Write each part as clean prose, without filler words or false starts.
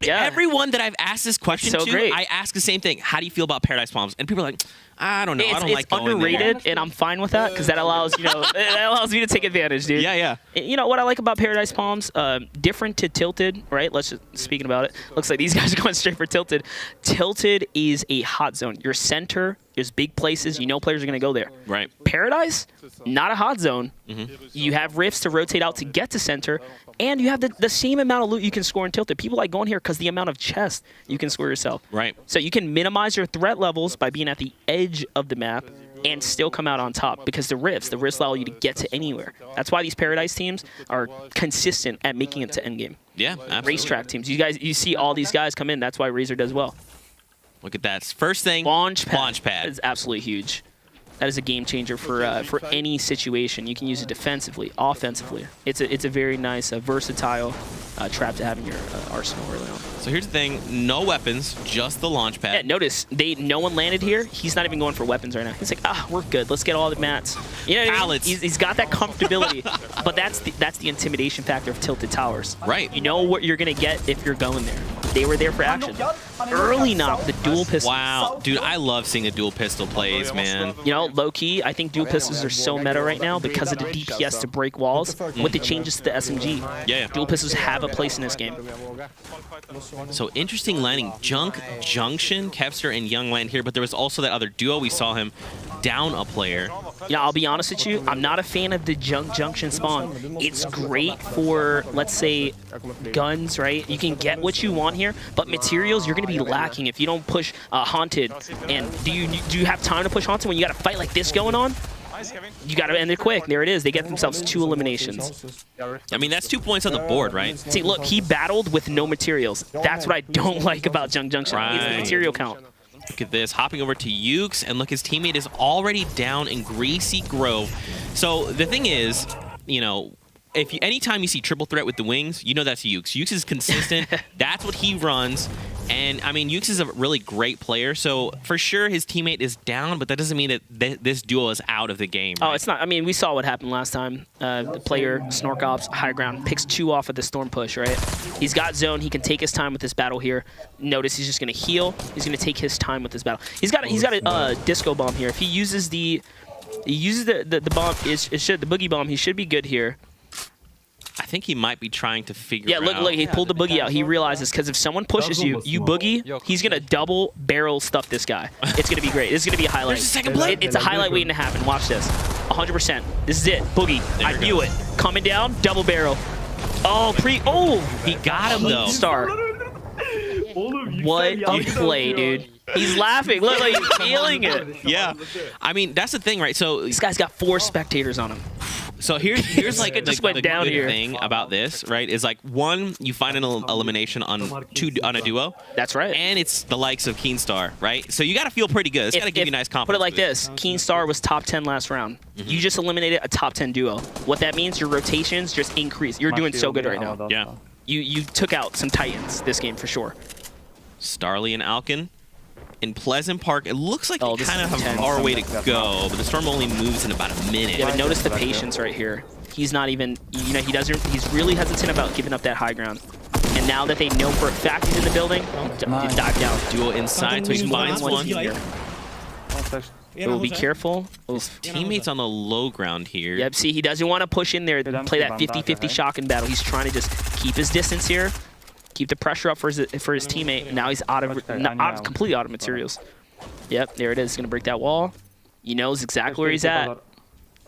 Yeah. Everyone that I've asked this question so to, great. I ask the same thing. How do you feel about Paradise Palms? And people are like, I don't know. I don't It's like going underrated, there. and I'm fine with that because that allows that allows me to take advantage, dude. Yeah. You know what I like about Paradise Palms? Different to Tilted, right? Let's just speaking about it. Looks like these guys are going straight for Tilted. Tilted is a hot zone. Your center, there's big places. You know players are going to go there. Right. Paradise, not a hot zone. You have rifts to rotate out to get to center, and you have the same amount of loot you can score in Tilted. People like going here because the amount of chests you can score yourself. Right. So you can minimize your threat levels by being at the edge of the map and still come out on top because the rifts allow you to get to anywhere. That's why these Paradise teams are consistent at making it to endgame. Yeah, absolutely. Racetrack teams. You see all these guys come in. That's why Razor does well. Look at that. First thing, Launch pad. Launch pad. Is absolutely huge. That is a game changer for any situation. You can use it defensively, offensively. It's a very nice, versatile trap to have in your arsenal early on. So here's the thing: no weapons, just the launch pad. Yeah, notice no one landed here. He's not even going for weapons right now. He's like, we're good. Let's get all the mats. You know, Pallets. He's got that comfortability, but that's the intimidation factor of Tilted Towers. Right. You know what you're gonna get if you're going there. They were there for action. Early now, the dual pistol. Wow, dude, I love seeing the dual pistol plays, man. You know, low-key, I think dual pistols are so meta right now because of the DPS to break walls with the changes to the SMG. Yeah. Dual pistols have a place in this game. So interesting landing. Junction, Kevster, and Young land here, but there was also that other duo. We saw him down a player. Yeah, I'll be honest with you, I'm not a fan of the Junction spawn. It's great for, let's say, guns, right? You can get what you want here, but materials you're going to be lacking if you don't push Haunted. And do you have time to push Haunted when you got a fight like this going on? You got to end it quick. There it is. They get themselves 2 eliminations. I mean, that's 2 points on the board, right? See, look, he battled with no materials. That's what I don't like about Junction. It's the Right. material count. Look at this, hopping over to Ukes, and look, his teammate is already down in Greasy Grove. So the thing is, you know, anytime you see triple threat with the wings, you know that's Ukes. Ukes is consistent. That's what he runs. And, I mean, Ukes is a really great player, so for sure his teammate is down, but that doesn't mean that this duo is out of the game. Right? Oh, it's not. I mean, we saw what happened last time. The player, Snork Ops, high ground, picks 2 off of the Storm push, right? He's got zone. He can take his time with this battle here. Notice he's just going to heal. He's going to take his time with this battle. He's got a disco bomb here. If he uses the bomb, the boogie bomb, he should be good here. I think he might be trying to figure out. Yeah, look, he pulled the boogie out. He realizes because if someone pushes you boogie, he's going to double barrel stuff this guy. It's going to be great. This is going to be a highlight. There's a second play. It's a highlight waiting to happen. Watch this. 100%. This is it. Boogie. I knew it. Coming down, double barrel. He got him though. Star. What a play, dude. He's laughing. Look, like he's feeling it. Yeah. I mean, that's the thing, right? So This guy's got 4 spectators on him. So here's like It just the went down good here. thing about this, right? Is like, one, you find an elimination on a duo. That's right. And it's the likes of Keenstar, right? So you got to feel pretty good. It's got to give you nice confidence. Put it like this. Keenstar was top 10 last round. You just eliminated a top 10 duo. What that means, your rotations just increase. You're doing so good right now. Yeah. You took out some Titans this game for sure. Starly and Alkin in Pleasant Park. It looks like they this kind of is have a intense. far way to go, but the Storm only moves in about a minute. Yeah, but notice the patience right here. He's not even, he's really hesitant about giving up that high ground. And now that they know for a fact he's in the building, dive down. Duo inside, so he finds one. Oh, be careful. His teammate's on the low ground here. Yep, see, he doesn't want to push in there to play that 50-50 shotgun battle. He's trying to just keep his distance here, keep the pressure up for his teammate. And now he's completely out of materials. Yep, there it is. He's going to break that wall. He knows exactly where he's at.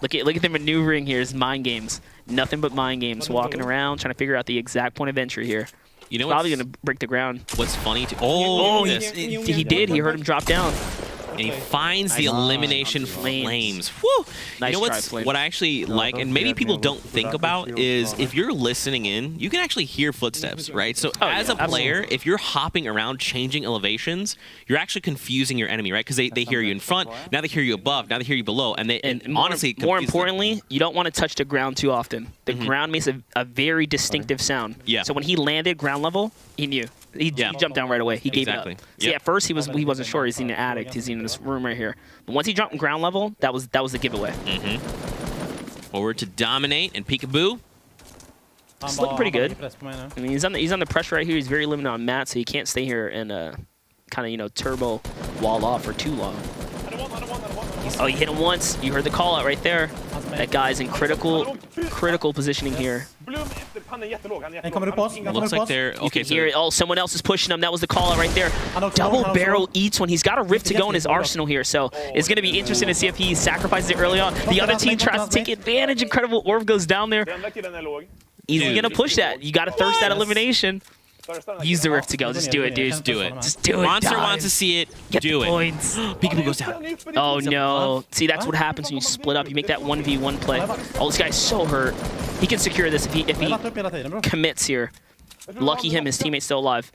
Look at the maneuvering here. It's mind games. Nothing but mind games. Walking around, trying to figure out the exact point of entry here. You know, probably going to break the ground. What's funny? He did. He heard him drop down. And he finds the elimination flames. Whew. Nice, you know what I actually like, and maybe people don't think about, is if you're listening in, you can actually hear footsteps, right? So as a player, if you're hopping around, changing elevations, you're actually confusing your enemy, right? Because they hear you in front, now they hear you above, now they hear you below, and honestly, more importantly, you don't want to touch the ground too often. The ground makes a very distinctive sound. Yeah. So when he landed ground level, he knew. He jumped down right away. He gave it up. See, at first he wasn't sure. He's in an addict. He's in this room right here. But once he dropped in ground level, that was the giveaway. Forward to dominate and peekaboo. It's looking pretty good. I mean, he's on the pressure right here. He's very limited on mat, so he can't stay here and kind of, you know, turbo wall off for too long. Oh, he hit him once. You heard the call out right there. That guy's in critical positioning here. Looks like they're You can hear it. Oh, someone else is pushing him. That was the call out right there. Double barrel eats one. He's got a rift to go in his arsenal here, so it's going to be interesting to see if he sacrifices it early on. The other team tries to take advantage. Incredible orb goes down there. Easily going to push that. You got to thirst that elimination. Use the rift to go. Just do it, dude. Just do it. Just do it. Monster wants to see it. Do it. Points. Peekaboo goes down. Oh no. See, that's what happens when you split up. You make that 1v1 play. Oh, this guy's so hurt. He can secure this if he commits here. Lucky him, his teammate's still alive.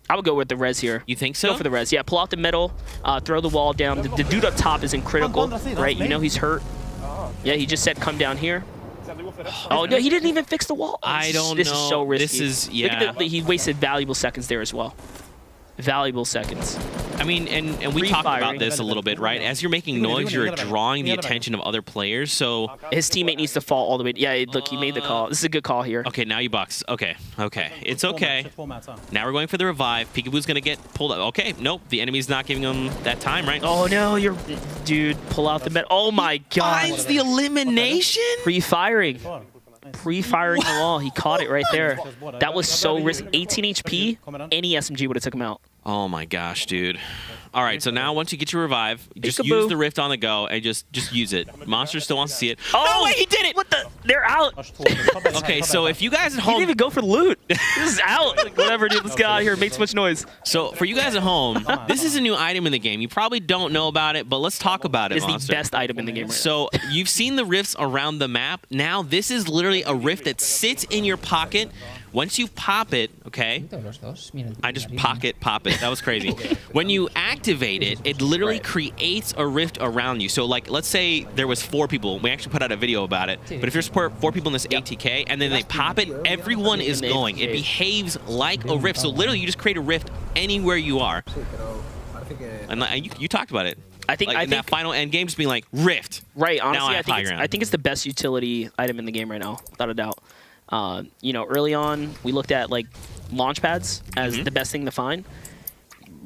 I would go with the res here. You think so? Go for the res. Yeah, pull out the middle, throw the wall down. The dude up top is in critical, right? You know he's hurt. Yeah, he just said come down here. Oh, no, he didn't even fix the wall. I don't know. This is so risky. This is, yeah. Look at he wasted valuable seconds there as well. Valuable seconds. I mean, and we talked about this a little bit, right? As you're making noise, you're drawing the attention of other players, so... His teammate needs to fall all the way... Yeah, look, he made the call. This is a good call here. Okay, now you box. Okay. It's okay. Now we're going for the revive. Peekaboo's going to get pulled up. Okay, nope. The enemy's not giving him that time, right? Oh, no, you're... Dude, pull out the med... Oh, my God. Finds the elimination? Pre-firing. Pre-firing the wall. He caught it right there. That was so risky. 18 HP, any SMG would have took him out. Oh my gosh, dude. All right, so now once you get your revive, just Peekaboo. use the rift on the go and just use it. Monster still wants to see it. Oh, no way, he did it! What the? They're out. Okay, so if you guys at He home... didn't even go for the loot. This is out. Like, whatever, dude. Let's get out of here. Make so much noise. So for you guys at home, this is a new item in the game. You probably don't know about it, but let's talk about it, It's the Monster. best item in the game right So you've seen the rifts around the map. Now this is literally a rift that sits in your pocket. Once you pop it, okay? I just pop it. That was crazy. When you activate it, it literally creates a rift around you. So like, let's say there was 4 people. We actually put out a video about it. But if there's 4 people in this ATK and then they pop it, everyone is going. It behaves like a rift. So literally you just create a rift anywhere you are. And you talked about it. I think that final end game just being like rift. Right, honestly, Now I think it's the best utility item in the game right now, without a doubt. You know, early on, we looked at like launch pads as the best thing to find.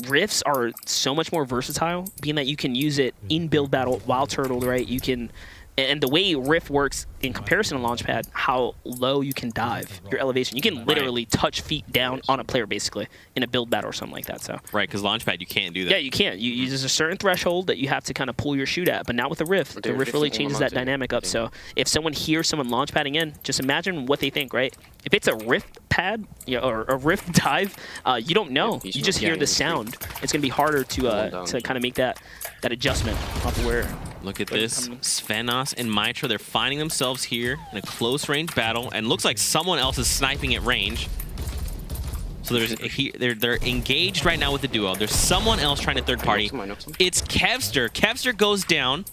Rifts are so much more versatile, being that you can use it in build battle while turtled, right? You can, and the way Rift works in comparison to Launchpad, how low you can dive, your elevation. You can literally touch feet down on a player, basically, in a build battle or something like that. So right, because Launchpad, you can't do that. Yeah, you can't. There's a certain threshold that you have to kind of pull your shoot at, but now with the Rift really changes that dynamic up. So if someone hears someone launchpadding in, just imagine what they think, right? If it's a Rift pad, you know, or a Rift dive, you don't know. You just hear the sound. It's going to be harder to kind of make that adjustment off of where. Look at this. Svenos and Mitra, they're finding themselves here in a close range battle, and looks like someone else is sniping at range. So they're engaged right now with the duo. There's someone else trying to third party. It's Kevster. Kevster goes down.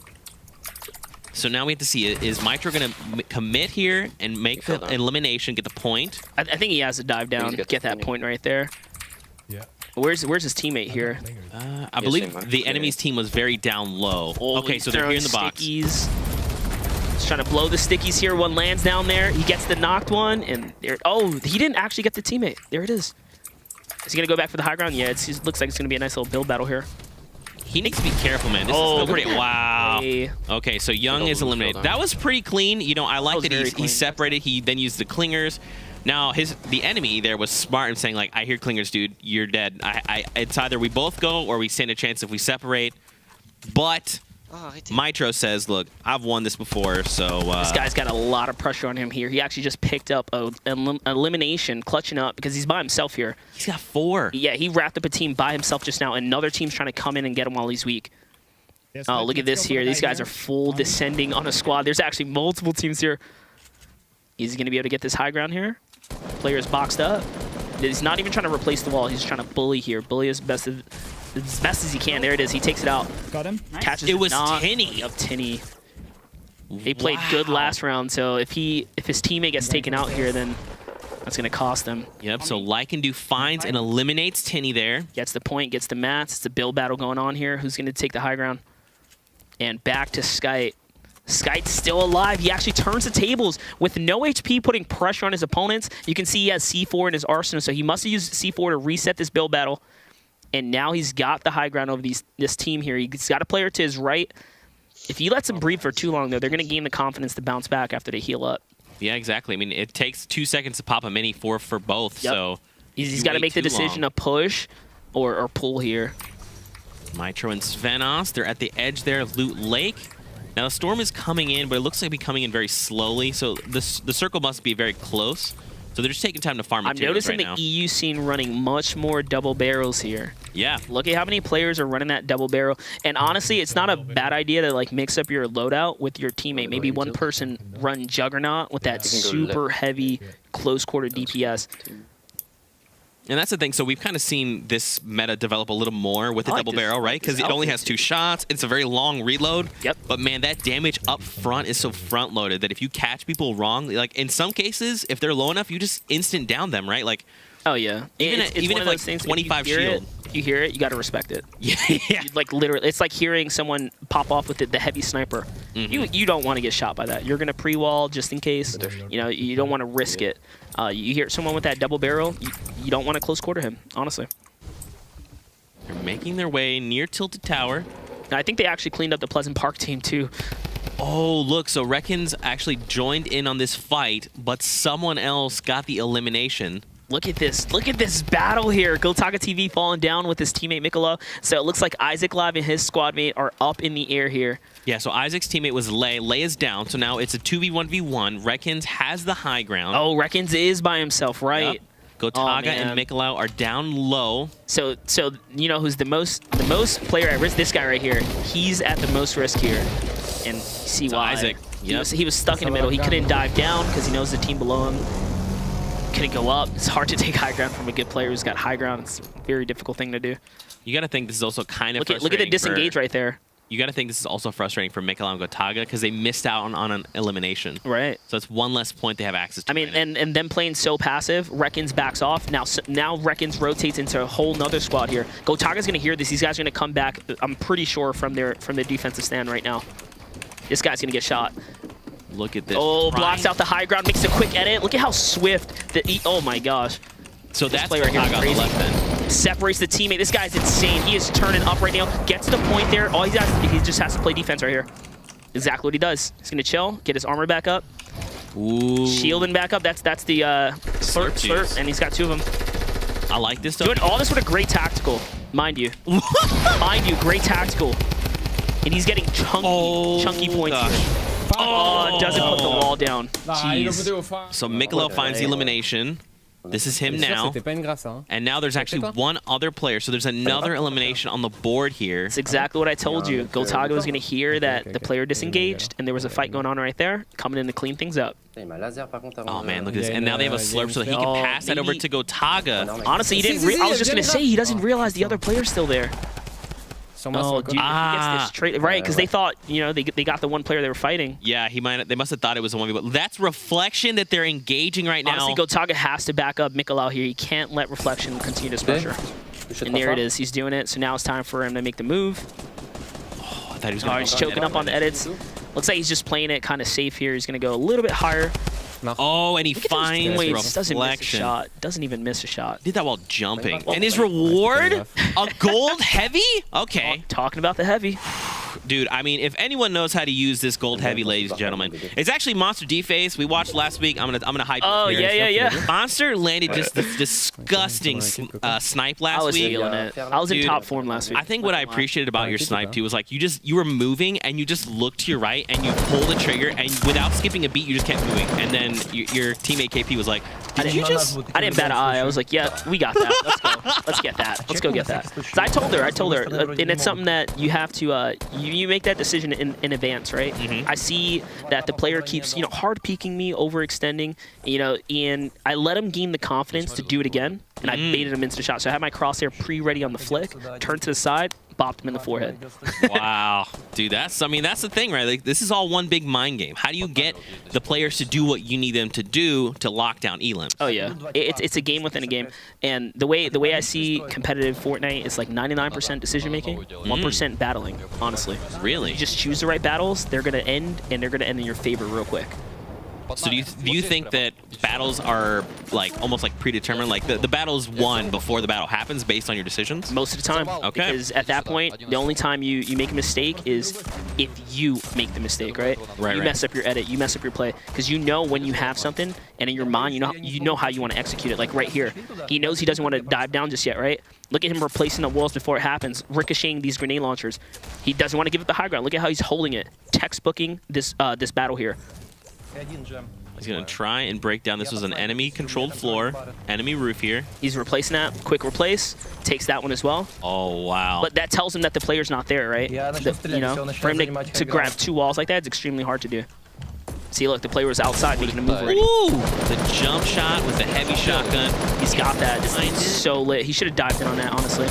So now we have to see, is Mitra going to commit here and make the elimination, get the point? I think he has to dive down, get that point right there. Yeah. Where's his teammate here? I believe the enemy's team was very down low. Okay, so they're here in the box. Stickies. He's trying to blow the stickies here. One lands down there. He gets the knocked one, and there. Oh, he didn't actually get the teammate. There it is. Is he gonna go back for the high ground? Yeah, it looks like it's gonna be a nice little build battle here. He needs to be careful, man. This is still pretty. Wow. Okay, so Young is eliminated. That was pretty clean. You know, I like that he separated. He then used the clingers. Now the enemy there was smart in saying like, I hear clingers, dude. You're dead. It's either we both go or we stand a chance if we separate. But Mitro says, look, I've won this before, so... this guy's got a lot of pressure on him here. He actually just picked up an elimination, clutching up, because he's by himself here. He's got 4. Yeah, he wrapped up a team by himself just now. Another team's trying to come in and get him while he's weak. Oh, look at this here. These guys are full descending on a squad. There's actually multiple teams here. He's going to be able to get this high ground here. Player's boxed up. He's not even trying to replace the wall. He's trying to bully here. Bully as best as he can. There it is. He takes it out. Got him. Catches it was Tinny. Of Tinny. He played good last round, so if his teammate gets taken out here, then that's going to cost him. Yep, so Lycandu finds and eliminates Tinny there. Gets the point, gets the mats. It's a build battle going on here. Who's going to take the high ground? And back to Skype. Skyte's still alive. He actually turns the tables with no HP, putting pressure on his opponents. You can see he has C4 in his arsenal, so he must have used C4 to reset this build battle. And now he's got the high ground over this team here. He's got a player to his right. If he lets them breathe for too long, though, they're going to gain the confidence to bounce back after they heal up. Yeah, exactly. I mean, it takes 2 seconds to pop a mini for both, so... He's got to make the decision to push or pull here. Mitro and Svenos, they're at the edge there of Loot Lake. Now, the storm is coming in, but it looks like it'll be coming in very slowly, so the circle must be very close. So they're just taking time to farm materials right now. I'm noticing the EU scene running much more double barrels here. Yeah. Look at how many players are running that double barrel. And honestly, it's not a bad idea to like mix up your loadout with your teammate. Maybe one person run Juggernaut with that super heavy close quarter DPS. And that's the thing. So we've kind of seen this meta develop a little more with the double barrel, right? Because it only has 2 shots. It's a very long reload. Yep. But man, that damage up front is so front loaded that if you catch people wrong, like in some cases, if they're low enough, you just instant down them, right? Like, oh yeah. Even if like things, 25 shield. If you hear it, you got to respect it. Yeah. Like literally, it's like hearing someone pop off with the heavy sniper. You don't want to get shot by that. You're gonna pre-wall just in case. You know, you don't want to risk it. You hear someone with that double barrel, you don't want to close quarter him, honestly. They're making their way near Tilted Tower. And I think they actually cleaned up the Pleasant Park team too. Oh, look, so Reckons actually joined in on this fight, but someone else got the elimination. Look at this. Look at this battle here. Gotaga TV falling down with his teammate Mikolo. So it looks like Isaac Live and his squad mate are up in the air here. Yeah, so Isaac's teammate was Lay. Lay is down, so now it's a 2v1v1. Reckons has the high ground. Oh, Reckons is by himself, right? Yep. Gotaga and Mikolo are down low. So you know who's the most player at risk? This guy right here. He's at the most risk here. And see why. Isaac. He was stuck in the middle. He couldn't dive down because he knows the team below him. Couldn't go up. It's hard to take high ground from a good player who's got high ground. It's a very difficult thing to do. You got to think this is also kind of frustrating. Look at the disengage right there. You got to think this is also frustrating for Mikolo and Gotaga because they missed out on an elimination. Right. So it's one less point they have access to. I mean, and them playing so passive, Reckons backs off. Now Reckons rotates into a whole nother squad here. Gotaga's going to hear this. These guys are going to come back, I'm pretty sure, from their defensive stand right now. This guy's going to get shot. Look at this. Oh, blocks out the high ground, makes a quick edit. Look at how swift. Oh my gosh. So that's player right here on the left end. Separates the teammate. This guy's insane. He is turning up right now. Gets to the point there. All he just has to play defense right here. Exactly what he does. He's gonna chill, get his armor back up. Ooh. Shielding back up. That's the slurp, and he's got 2 of them. I like this stuff. Doing all this with a great tactical, mind you. Mind you, great tactical. And he's getting chunky points here. Oh, doesn't put the wall down. Jeez. So Mikolo finds the elimination. This is him now. And now there's actually one other player. So there's another elimination on the board here. That's exactly what I told you. Gotaga was going to hear that the player disengaged, and there was a fight going on right there, coming in to clean things up. Oh, man, look at this. And now they have a slurp so that he can pass that over to Gotaga. Honestly, he didn't. I was just going to say, he doesn't realize the other player's still there. Oh, dude, he gets this trade, right? Because they thought, you know, they got the one player they were fighting. Yeah, they must have thought it was a 1v1. But that's Reflection that they're engaging right now. Honestly, Gotaga has to back up Mikolo here. He can't let Reflection continue this pressure. And there it is. He's doing it. So now it's time for him to make the move. Oh, I thought he was going to he's choking up on the edits. Looks like he's just playing it kind of safe here. He's going to go a little bit higher. Oh, and he finds Reflection. Doesn't miss a shot. Doesn't even miss a shot. Did that while jumping. And his reward? A gold heavy? Okay. Talking about the heavy. Dude, I mean, if anyone knows how to use this gold heavy, ladies and gentlemen, it's actually Monster D-Face. We watched last week. I'm gonna hype. Oh yeah. Monster landed just this disgusting snipe last week. I was feeling it. I was in top form last week. I think what I appreciated about your snipe too was like you were moving and you just looked to your right and you pulled the trigger and without skipping a beat you just kept moving. And then your teamate KP was like, I didn't bat an eye. I was like, yeah, we got that. Let's go. Let's get that. Let's go get that. So I told her, and it's something that you have to, you make that decision in advance, right? I see that the player keeps, hard peeking me, overextending, and I let him gain the confidence to do it again, and I baited him into the shot. So I had my crosshair pre-ready on the flick, turned to the side, bopped him in the forehead. Wow, dude, that's the thing, right? Like, this is all one big mind game. How do you get the players to do what you need them to do to lock down Elim? Oh yeah, it's a game within a game, and the way I see competitive Fortnite is like 99% decision making, 1% battling. Honestly, Really? you just choose the right battles, they're gonna end, and they're gonna end in your favor real quick. So do you think that battles are like almost like predetermined? Like the battle's won before the battle happens based on your decisions? Most of the time. Okay. Because at that point, the only time you make a mistake is if you make the mistake, right? You mess up your edit, you mess up your play. Because you know when you have something, and in your mind, you know how you want to execute it. Like right here, he knows he doesn't want to dive down just yet, right? Look at him replacing the walls before it happens, ricocheting these grenade launchers. He doesn't want to give it the high ground. Look at how he's holding it, textbooking this this battle here. He's going to try and break down. This was an enemy-controlled floor, enemy roof here. He's replacing that. Quick replace. Takes that one as well. Oh, wow. But that tells him that the player's not there, right? You know, for him to grab two walls like that, it's extremely hard to do. See, look, the player was outside making a move already. Ooh, the jump shot with the heavy shotgun. He's got that. This thing's so lit. He should have dived in on that, honestly.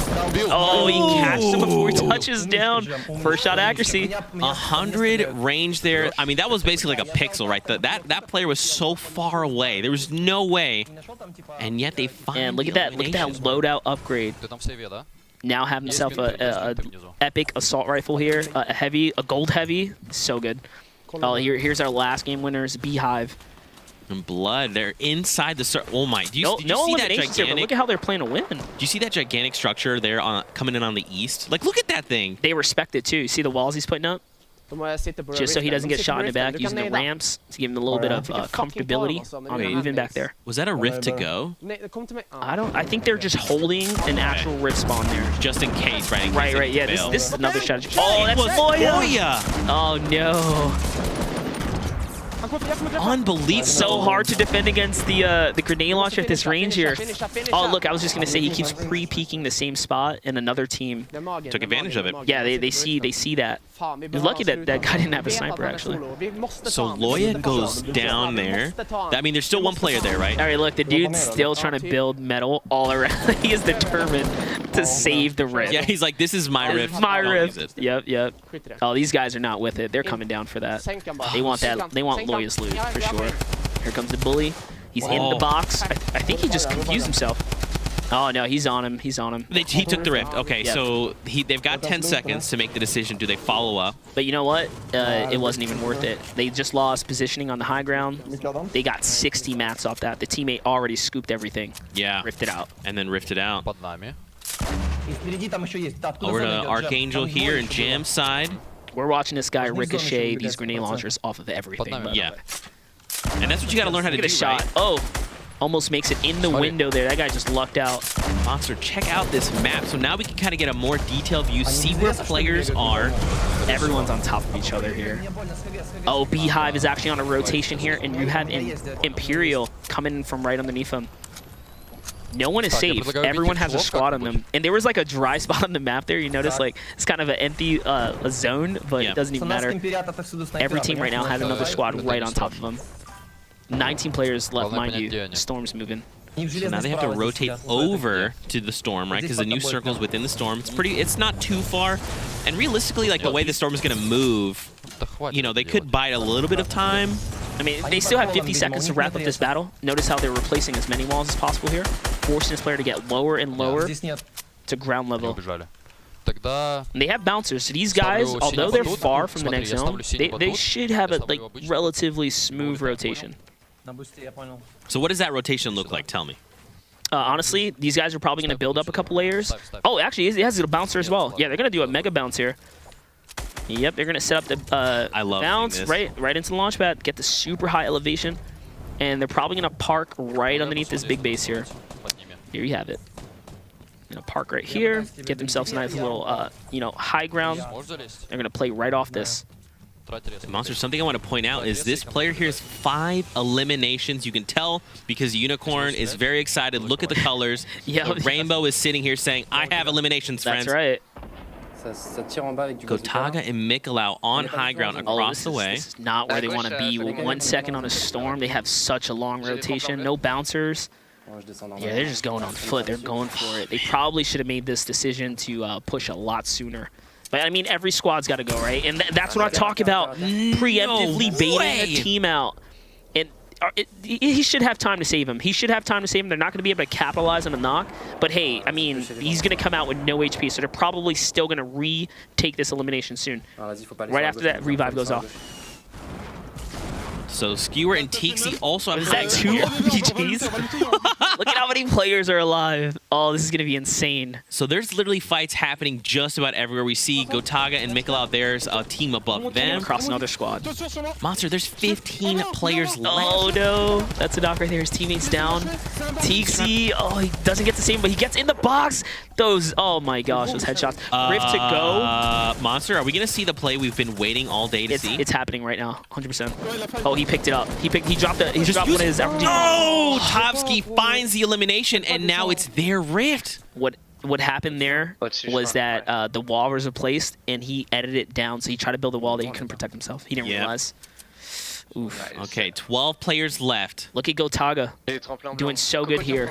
Oh, he catches him before he touches down. First shot accuracy. 100 range there. I mean, that was basically like a pixel, right? That player was so far away. There was no way. And yet they find And look at that loadout upgrade. Now have himself a epic assault rifle here, a gold heavy. So good. Oh, here's our last game winners, Beehive. And blood, they're inside the... Oh my, did you see that gigantic... Here, but look at how they're playing to win. Do you see that gigantic structure there coming in on the east? Like, look at that thing. They respect it too. See the walls he's putting up? Just so he doesn't get shot in the back, using the ramps to give him a little bit of comfortability on moving back there. Was that a rift to go? I think they're just holding an actual rift spawn there. Just in case, right? Right, yeah. This is another strategy. Oh, that's Loya! Oh, no. Unbelievable. So hard to defend against the grenade launcher at this range here. Oh, look, I was just going to say he keeps pre-peeking the same spot, and another team took advantage of it. Yeah, they see that. You're lucky that guy didn't have a sniper, actually. So Loya goes down there. I mean, there's still one player there, right? All right, look, the dude's still trying to build metal all around. He is determined to save the rift. Yeah, he's like, this is my rift. My rift. Yep. Oh, these guys are not with it. They're coming down for that. They want that. They want Loya's loot for sure. Here comes the bully. He's in the box. I think he just confused himself. Oh, no, he's on him. He's on him. He took the rift. Okay, so they've got 10 seconds to make the decision. Do they follow up? But you know what? It wasn't even worth it. They just lost positioning on the high ground. They got 60 mats off that. The teammate already scooped everything. Yeah. Rifted out. And then rifted out. Over to Archangel here in Jam side. We're watching this guy ricochet these grenade launchers off of everything. Yeah. And that's what you got to learn how to do, shot. Right? Oh. Almost makes it in the window there. That guy just lucked out. Monster, check out this map. So now we can kind of get a more detailed view, see where players are. Everyone's on top of each other here. Oh, Beehive is actually on a rotation here, and you have Imperial coming in from right underneath him. No one is safe. Everyone has a squad on them. And there was like a dry spot on the map there. You notice like it's kind of an empty a zone, but it doesn't even matter. Every team right now has another squad right on top of them. 19 players left, mind you. Storm's moving. So now they have to rotate over to the storm, right? Because the new circle's within the storm. It's not too far. And realistically, like the way the storm is going to move, you know, they could bide a little bit of time. I mean, they still have 50 seconds to wrap up this battle. Notice how they're replacing as many walls as possible here, forcing this player to get lower and lower to ground level. And they have bouncers. So these guys, although they're far from the next zone, they should have a like relatively smooth rotation. So what does that rotation look like? Tell me. Honestly, these guys are probably going to build up a couple layers. Oh, actually, he has a bouncer as well. Yeah, they're going to do a mega bounce here. Yep, they're going to set up the bounce right into the launch pad, get the super high elevation, and they're probably going to park right underneath this big base here. Here you have it. Going to park right here, get themselves a nice little, high ground. They're going to play right off this. Monster, something I want to point out is this player here has 5 eliminations. You can tell because Unicorn is very excited. Look at the colors. The Rainbow is sitting here saying, I have eliminations, friends. That's right. Gotaga and Mikolau on high ground across the way. This is not where they want to be. 1 second on a storm. They have such a long rotation. No bouncers. Yeah, they're just going on foot. They're going for it. They probably should have made this decision to push a lot sooner. But I mean, every squad's got to go, right? And that's what I talk about, preemptively baiting a team out. And he should have time to save him. He should have time to save him. They're not going to be able to capitalize on a knock. But hey, I mean, he's going to come out with no HP, so they're probably still going to retake this elimination soon. Right after that, revive goes off. So Skewer and Teaksy also have... Is that 2 RPGs? Look at how many players are alive. Oh, this is going to be insane. So there's literally fights happening just about everywhere. We see Gotaga and Mikkel, there's a team above them. Across another squad. Monster, there's 15 players left. Oh, no. That's a knock right there. His teammate's down. Teaksy, oh, he doesn't get the same, but he gets in the box. Those, oh my gosh, those headshots. Rift to go. Monster, are we going to see the play we've been waiting all day to see? It's happening right now, 100%. Oh, he picked it up. He dropped one of his RPG. Oh, Topsky finds the elimination, and now it's their Rift. What happened there was that the wall was replaced, and he edited it down, so he tried to build a wall that he couldn't protect himself. He didn't realize. Oof. Okay, 12 players left. Look at Gotaga, doing so good here.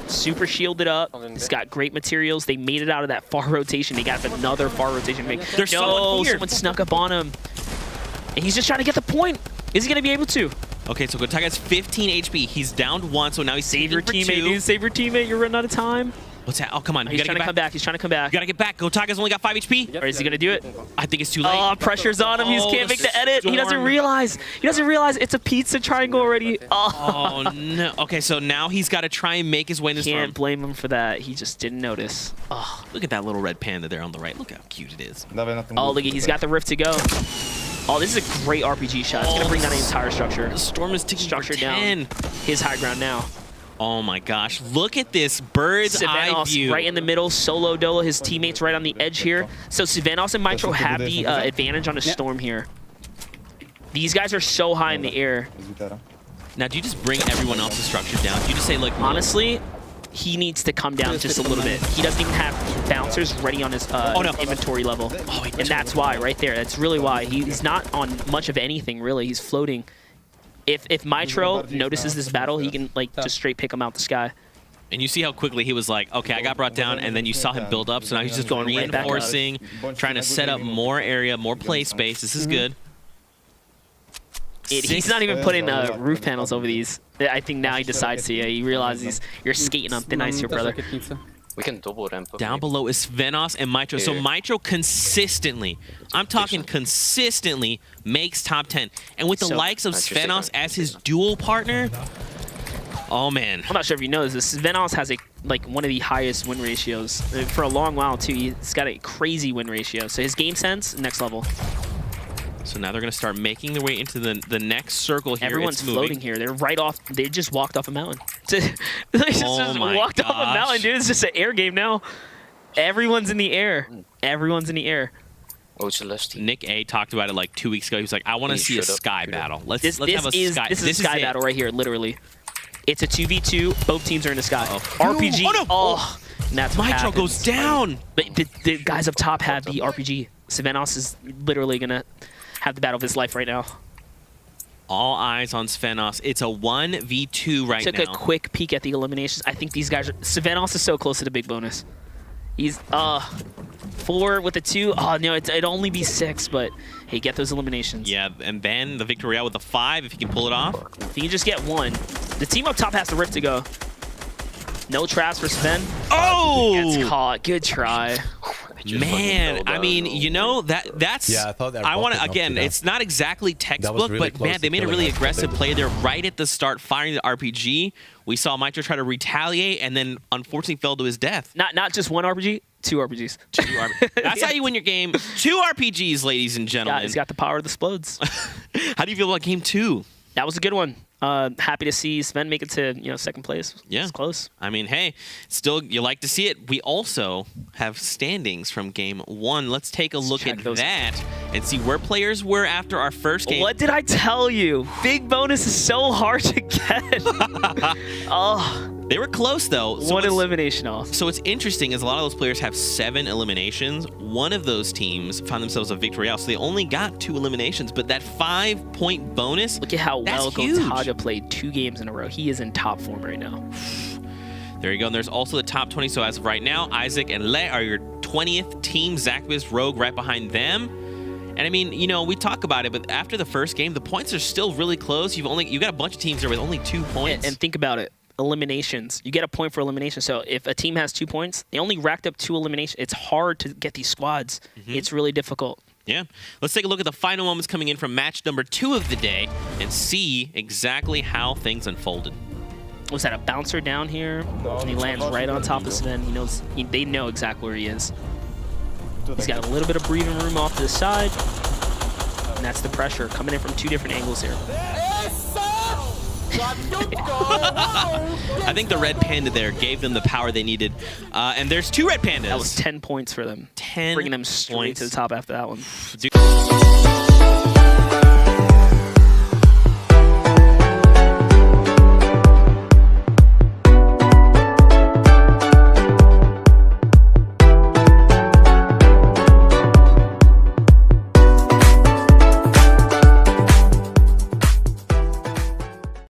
Super shielded up. He's got great materials. They made it out of that far rotation. They got another far rotation. There's someone here. Someone snuck up on him. And he's just trying to get the point. Is he going to be able to? Okay, so Gotaga has 15 HP. He's down 1, so now he's save your teammate, dude. Save your teammate. You're running out of time. What's that? Oh, come on. He's trying to come back. He's trying to come back. You gotta get back. Gotaga's only got 5 HP. Or is he gonna do it? I think it's too late. Oh, pressure's on him. He can't make the edit. He doesn't realize. He doesn't realize it's a pizza triangle already. Oh no. Okay, so now he's got to try and make his way in this storm. Can't blame him for that. He just didn't notice. Oh, look at that little red panda there on the right. Look how cute it is. Oh, look, he's got the rift to go. Oh, this is a great RPG shot. It's gonna bring down the entire structure. The storm is ticking structure down. His high ground now. Oh my gosh, look at this bird's eye view. Right in the middle, solo dolo, his teammates right on the edge here. So Savanos and Mitro have the advantage on a storm here. These guys are so high in the air. Now, do you just bring everyone else's structure down? Do you just say, like, honestly, he needs to come down just a little bit. He doesn't even have bouncers ready on his inventory level. And that's why, right there. That's really why. He's not on much of anything, really. He's floating. If Mitro notices this battle, he can like just straight pick him out the sky. And you see how quickly he was like, okay, I got brought down, and then you saw him build up, so now he's just going reinforcing, trying to set up more area, more play space. This is good. He's not even putting roof panels over these. I think now he decides to. Yeah, he realizes you're skating on thin ice here, brother. We can double ramp up. Down below is Svenos and Mitro. So Mitro consistently, I'm talking consistently, makes top 10. And with the likes of Svenos as his dual partner, oh man. I'm not sure if you know this. Svenos has one of the highest win ratios for a long while too. He's got a crazy win ratio. So his game sense, next level. So now they're going to start making their way into the next circle here. Everyone's floating here. They're right off. They just walked off a mountain. They just walked off a mountain, dude. It's just an air game now. Everyone's in the air. Everyone's in the air. Oh, it's a left team. Nick A talked about it like 2 weeks ago. He was like, I want to see a sky battle. Let's have a sky. This is a sky battle right here, literally. It's a 2v2. Both teams are in the sky. RPG. No. Oh, and that's what Mitro goes down. But the guys up top have the RPG. Svenos is literally going to have the battle of his life right now. All eyes on Svenos. It's a 1v2 right now. Took a quick peek at the eliminations. I think these guys are... Svenos is so close to the big bonus. He's 4 with a 2. Oh, no, it'd only be 6, but hey, get those eliminations. Yeah, and then the Victory Royale with a 5 if he can pull it off. If he can just get 1. The team up top has the rift to go. No traps for Sven. Oh! Gets caught. Good try. Man, I mean, you know, that's... Yeah, I thought that... I want to, again, it's not exactly textbook, really but man, they made a really aggressive play there right at the start, firing the RPG. We saw Mitro try to retaliate, and then unfortunately fell to his death. Not just 1 RPG, 2 RPGs. 2 RPGs. That's how you win your game. 2 RPGs, ladies and gentlemen. He's got the power of the explodes. How do you feel about game 2? That was a good one. Happy to see Sven make it to second place. Yeah, it's close. I mean, hey, still you like to see it. We also have standings from game 1. Let's take a look at that and see where players were after our first game. What did I tell you? Big bonus is so hard to get. Oh. They were close, though. So One elimination off. So what's interesting is a lot of those players have 7 eliminations. One of those teams found themselves a victory out, so they only got 2 eliminations. But that 5-point bonus, look at how well huge. Gotaga played 2 games in a row. He is in top form right now. There you go. And there's also the top 20. So as of right now, Isaac and Le are your 20th team. Zacbus, Rogue right behind them. And I mean, you know, we talk about it, but after the first game, the points are still really close. You got a bunch of teams there with only 2 points. And think about it. Eliminations. You get a point for elimination. So if a team has 2 points, they only racked up 2 eliminations. It's hard to get these squads. It's really difficult. Yeah. Let's take a look at the final moments coming in from match number 2 of the day and see exactly how things unfolded. Was that a bouncer down here? And he lands right on top of Sven. He knows. They know exactly where he is. He's got a little bit of breathing room off to the side. And that's the pressure coming in from 2 different angles here. I think the red panda there gave them the power they needed. And there's 2 red pandas. That was 10 points for them. 10 Bringing them straight points. to the top after that one. Dude.